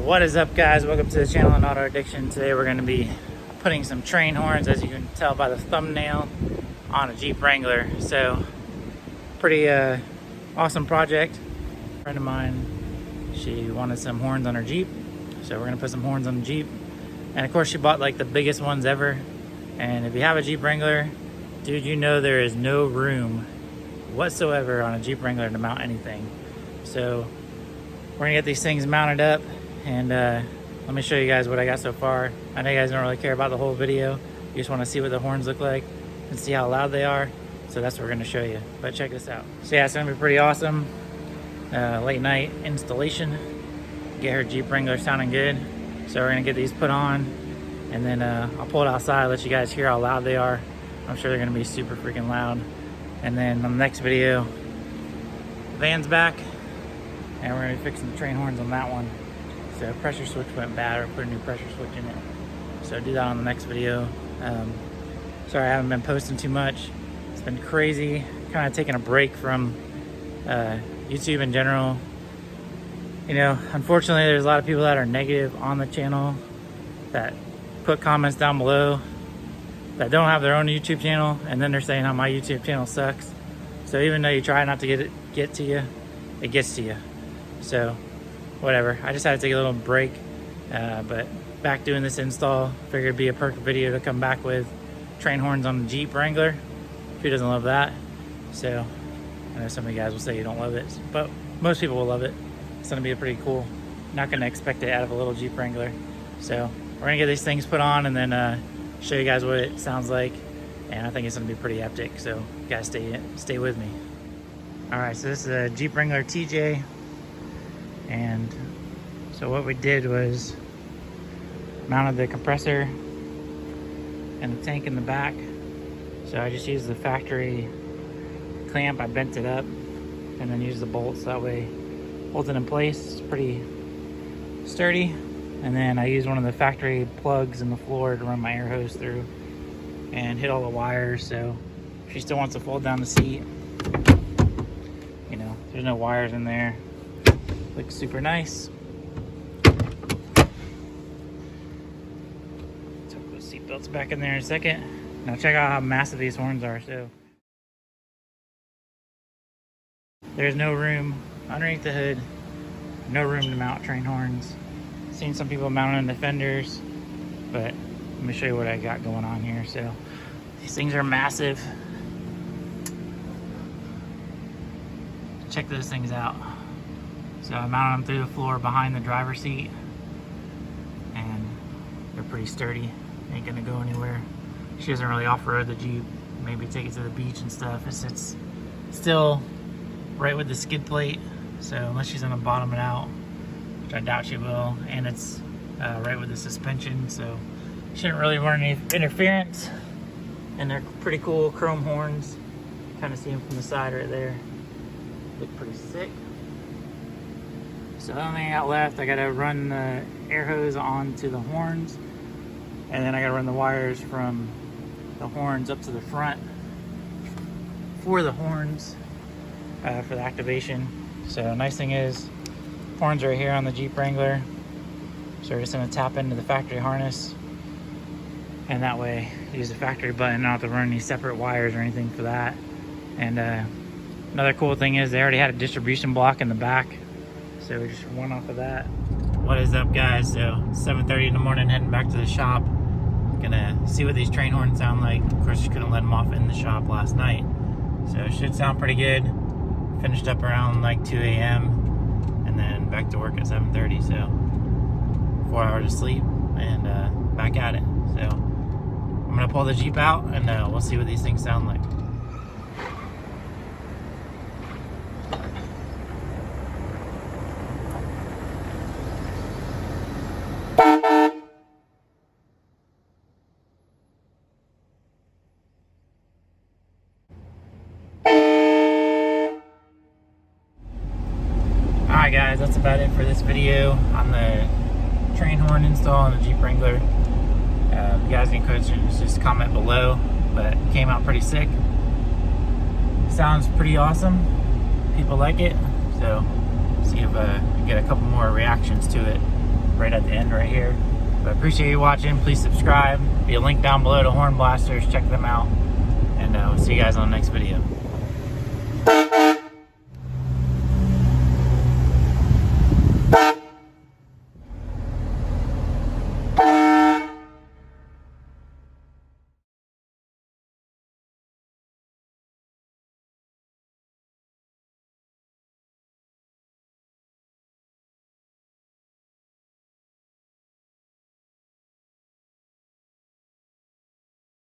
What is up, guys? Welcome to the channel on Auto Addiction. Today we're going to be putting some train horns, as you can tell by the thumbnail, on a Jeep Wrangler. So pretty awesome project. A friend of mine, she wanted some horns on her Jeep, so we're going to put some horns on the Jeep. And of course she bought like the biggest ones ever. And if you have a Jeep Wrangler, dude, you know there is no room whatsoever on a Jeep Wrangler to mount anything. So we're gonna get these things mounted up, and let me show you guys what I got so far. I know you guys don't really care about the whole video. You just want to see what the horns look like and see how loud they are. So that's what we're gonna show you. But check this out. So yeah, it's gonna be pretty awesome. Late night installation. Get her Jeep Wrangler sounding good. So we're gonna get these put on, and then I'll pull it outside, let you guys hear how loud they are. I'm sure they're gonna be super freaking loud. And then on the next video, the van's back, and we're gonna be fixing the train horns on that one. So pressure switch went bad, or put a new pressure switch in it. So do that on the next video. Sorry I haven't been posting too much. It's been crazy, kind of taking a break from YouTube in general. You know, unfortunately there's a lot of people that are negative on the channel, that put comments down below, that don't have their own YouTube channel, and then they're saying how my YouTube channel sucks. So even though you try not to get to you, it gets to you. So whatever, I just had to take a little break, but back doing this install. Figured it'd be a perfect video to come back with. Train horns on the Jeep Wrangler. Who doesn't love that? So I know some of you guys will say you don't love it, but most people will love it. It's gonna be a pretty cool. Not gonna expect it out of a little Jeep Wrangler. So we're gonna get these things put on, and then show you guys what it sounds like, and I think it's gonna be pretty epic. So you guys stay with me. All right, so this is a Jeep Wrangler TJ. And so what we did was mounted the compressor and the tank in the back. So I just used the factory clamp, I bent it up, and then used the bolts, that way it holds it in place. It's pretty sturdy. And then I used one of the factory plugs in the floor to run my air hose through and hit all the wires. So if she still wants to fold down the seat, you know, there's no wires in there. Looks super nice. Tuck those seat belts back in there in a second. Now check out how massive these horns are. So there's no room underneath the hood, no room to mount train horns. Seen some people mounting Defenders, but let me show you what I got going on here. So these things are massive. Check those things out. So I mounted them through the floor behind the driver's seat, and they're pretty sturdy. Ain't gonna go anywhere. She doesn't really off-road the Jeep. Maybe take it to the beach and stuff. It sits still right with the skid plate. So unless she's gonna bottom it out, which I doubt she will, and it's right with the suspension, so shouldn't really run any interference. And they're pretty cool chrome horns. Kind of see them from the side right there. Look pretty sick. So the only thing I got left, I gotta run the air hose onto the horns, and then I gotta run the wires from the horns up to the front for the horns for the activation. So nice thing is, horns right here on the Jeep Wrangler. So we're just gonna tap into the factory harness, and that way use the factory button, not have to run any separate wires or anything for that. And another cool thing is they already had a distribution block in the back. So we just went off of that. What is up, guys? So 7:30 in the morning, heading back to the shop. Gonna see what these train horns sound like. Of course, you couldn't let them off in the shop last night. So it should sound pretty good. Finished up around like 2 a.m. and then back to work at 7:30. So 4 hours of sleep and back at it. So I'm gonna pull the Jeep out, and we'll see what these things sound like. Alright guys, that's about it for this video on the train horn install on the Jeep Wrangler. If you guys have any questions, just comment below, but it came out pretty sick. Sounds pretty awesome. People like it, so see if I get a couple more reactions to it. right at the end right here. But appreciate you watching. Please subscribe. Be a link down below to horn blasters. Check them out. And we'll see you guys on the next video.